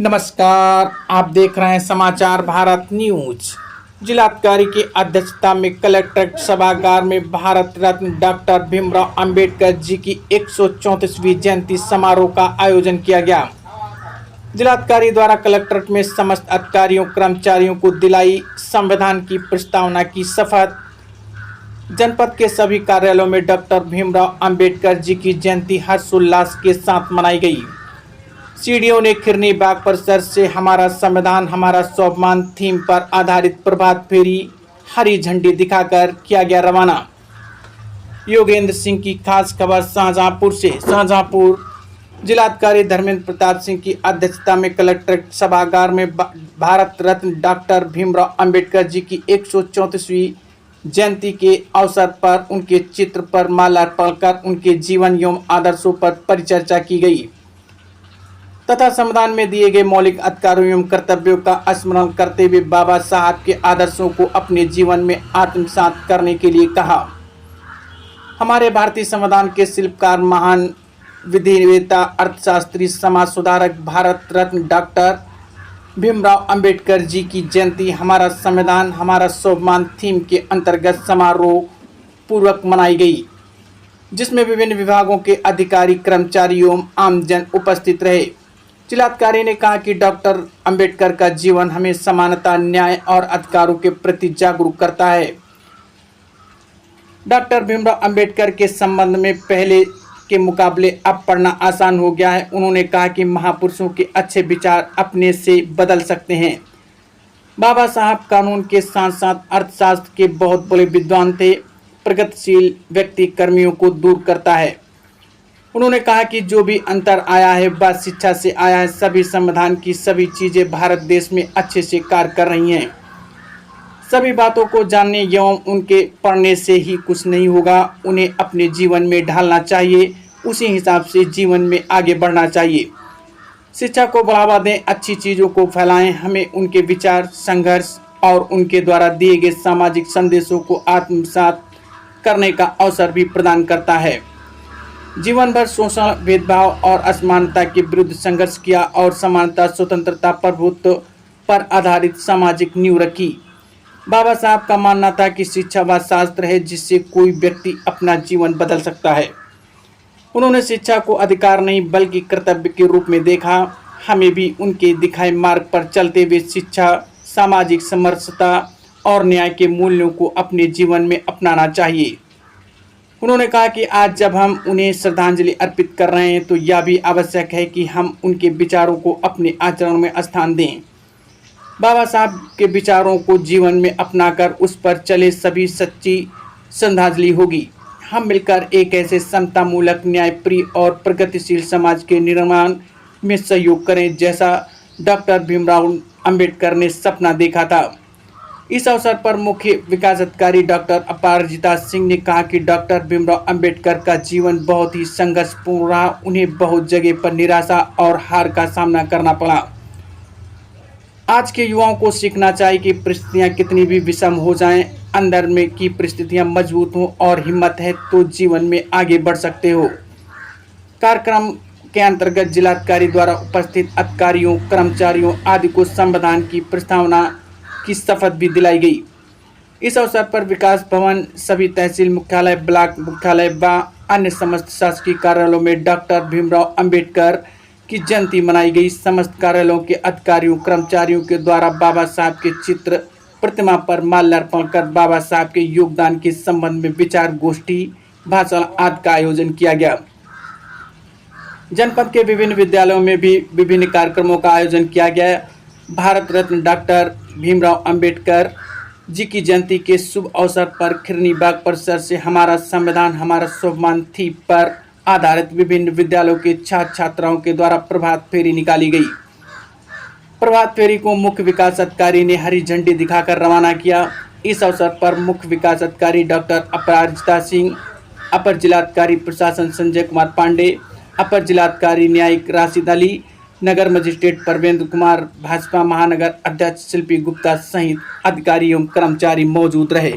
नमस्कार, आप देख रहे हैं समाचार भारत न्यूज। जिलाधिकारी की अध्यक्षता में कलेक्ट्रेट सभागार में भारत रत्न डॉक्टर भीमराव अंबेडकर जी की 134वीं जयंती समारोह का आयोजन किया गया। जिलाधिकारी द्वारा कलेक्ट्रेट में समस्त अधिकारियों कर्मचारियों को दिलाई संविधान की प्रस्तावना की शपथ। जनपद के सभी कार्यालयों में डॉक्टर भीमराव अंबेडकर जी की जयंती हर्षोल्लास के साथ मनाई गई। सीडीओ ने खिरनी बाग परिसर से हमारा संविधान हमारा स्वाभिमान थीम पर आधारित प्रभात फेरी हरी झंडी दिखाकर किया गया रवाना। योगेंद्र सिंह की खास खबर शाहजहांपुर से। शाहजहांपुर जिलाधिकारी धर्मेंद्र प्रताप सिंह की अध्यक्षता में कलेक्ट्रेट सभागार में भारत रत्न डॉक्टर भीमराव अंबेडकर जी की 134वीं जयंती के अवसर पर उनके चित्र पर माल्यार्पण कर उनके जीवन एवं आदर्शों पर परिचर्चा की गई तथा संविधान में दिए गए मौलिक अधिकारों एवं कर्तव्यों का स्मरण करते हुए बाबा साहब के आदर्शों को अपने जीवन में आत्मसात करने के लिए कहा। हमारे भारतीय संविधान के शिल्पकार महान विधिवेता अर्थशास्त्री समाज सुधारक भारत रत्न डॉक्टर भीमराव अंबेडकर जी की जयंती हमारा संविधान हमारा स्वाभिमान थीम के अंतर्गत समारोह पूर्वक मनाई गई, जिसमें विभिन्न विभागों के अधिकारी कर्मचारी एवं आमजन उपस्थित रहे। जिलाधिकारी ने कहा कि डॉक्टर अंबेडकर का जीवन हमें समानता, न्याय और अधिकारों के प्रति जागरूक करता है। डॉक्टर भीमराव अंबेडकर के संबंध में पहले के मुकाबले अब पढ़ना आसान हो गया है। उन्होंने कहा कि महापुरुषों के अच्छे विचार अपने से बदल सकते हैं। बाबा साहब कानून के साथ साथ अर्थशास्त्र के बहुत बड़े विद्वान थे। प्रगतिशील व्यक्ति कर्मियों को दूर करता है। उन्होंने कहा कि जो भी अंतर आया है वह शिक्षा से आया है। सभी संविधान की सभी चीजें भारत देश में अच्छे से कार्य कर रही हैं। सभी बातों को जानने एवं उनके पढ़ने से ही कुछ नहीं होगा, उन्हें अपने जीवन में ढालना चाहिए। उसी हिसाब से जीवन में आगे बढ़ना चाहिए। शिक्षा को बढ़ावा दें, अच्छी चीज़ों को फैलाएं। हमें उनके विचार, संघर्ष और उनके द्वारा दिए गए सामाजिक संदेशों को आत्मसात करने का अवसर भी प्रदान करता है। जीवन भर शोषण, भेदभाव और असमानता के विरुद्ध संघर्ष किया और समानता, स्वतंत्रता, प्रभुत्व पर आधारित सामाजिक नींव रखी। बाबा साहब का मानना था कि शिक्षा वह शास्त्र है जिससे कोई व्यक्ति अपना जीवन बदल सकता है। उन्होंने शिक्षा को अधिकार नहीं बल्कि कर्तव्य के रूप में देखा। हमें भी उनके दिखाए मार्ग पर चलते हुए शिक्षा, सामाजिक समरसता और न्याय के मूल्यों को अपने जीवन में अपनाना चाहिए। उन्होंने कहा कि आज जब हम उन्हें श्रद्धांजलि अर्पित कर रहे हैं तो यह भी आवश्यक है कि हम उनके विचारों को अपने आचरण में स्थान दें। बाबा साहब के विचारों को जीवन में अपनाकर उस पर चले सभी सच्ची श्रद्धांजलि होगी। हम मिलकर एक ऐसे समतामूलक, न्यायप्रिय और प्रगतिशील समाज के निर्माण में सहयोग करें जैसा डॉक्टर भीमराव अंबेडकर ने सपना देखा था। इस अवसर पर मुख्य विकास अधिकारी डॉक्टर अपराजिता सिंह ने कहा कि डॉक्टर भीमराव अंबेडकर का जीवन बहुत ही संघर्षपूर्ण रहा। उन्हें बहुत जगह पर निराशा और हार का सामना करना पड़ा। आज के युवाओं को सीखना चाहिए कि परिस्थितियां कितनी भी विषम हो जाएं, अंदर में की परिस्थितियां मजबूत हों और हिम्मत है तो जीवन में आगे बढ़ सकते हो। कार्यक्रम के अंतर्गत जिलाधिकारी द्वारा उपस्थित अधिकारियों, कर्मचारियों आदि को संविधान की प्रस्तावना की शपथ भी दिलाई गई। इस अवसर पर विकास भवन, सभी तहसील मुख्यालय, ब्लॉक मुख्यालय व अन्य समस्त शासकीय कार्यालयों में डॉक्टर भीमराव अंबेडकर की जयंती मनाई गई। समस्त कार्यालयों के अधिकारियों, कर्मचारियों के द्वारा बाबा साहब के चित्र प्रतिमा पर माल्यार्पण कर बाबा साहब के योगदान के संबंध में विचार गोष्ठी, भाषण आदि का आयोजन किया गया। जनपद के विभिन्न विद्यालयों में भी विभिन्न कार्यक्रमों का आयोजन किया गया। भारत रत्न डॉक्टर भीमराव अंबेडकर जी की जयंती के शुभ अवसर पर खिरनी बाग परिसर से हमारा संविधान हमारा स्वाभिमान थीम पर आधारित विभिन्न विद्यालयों के छात्र छात्राओं के द्वारा प्रभात फेरी निकाली गई। प्रभात फेरी को मुख्य विकास अधिकारी ने हरी झंडी दिखाकर रवाना किया। इस अवसर पर मुख्य विकास अधिकारी डॉक्टर अपराजिता सिंह, अपर जिलाधिकारी प्रशासन संजय कुमार पांडे, अपर जिलाधिकारी न्यायिक राशिद अली, नगर मजिस्ट्रेट परवेंद्र कुमार, भाजपा महानगर अध्यक्ष शिल्पी गुप्ता सहित अधिकारी एवं कर्मचारी मौजूद रहे।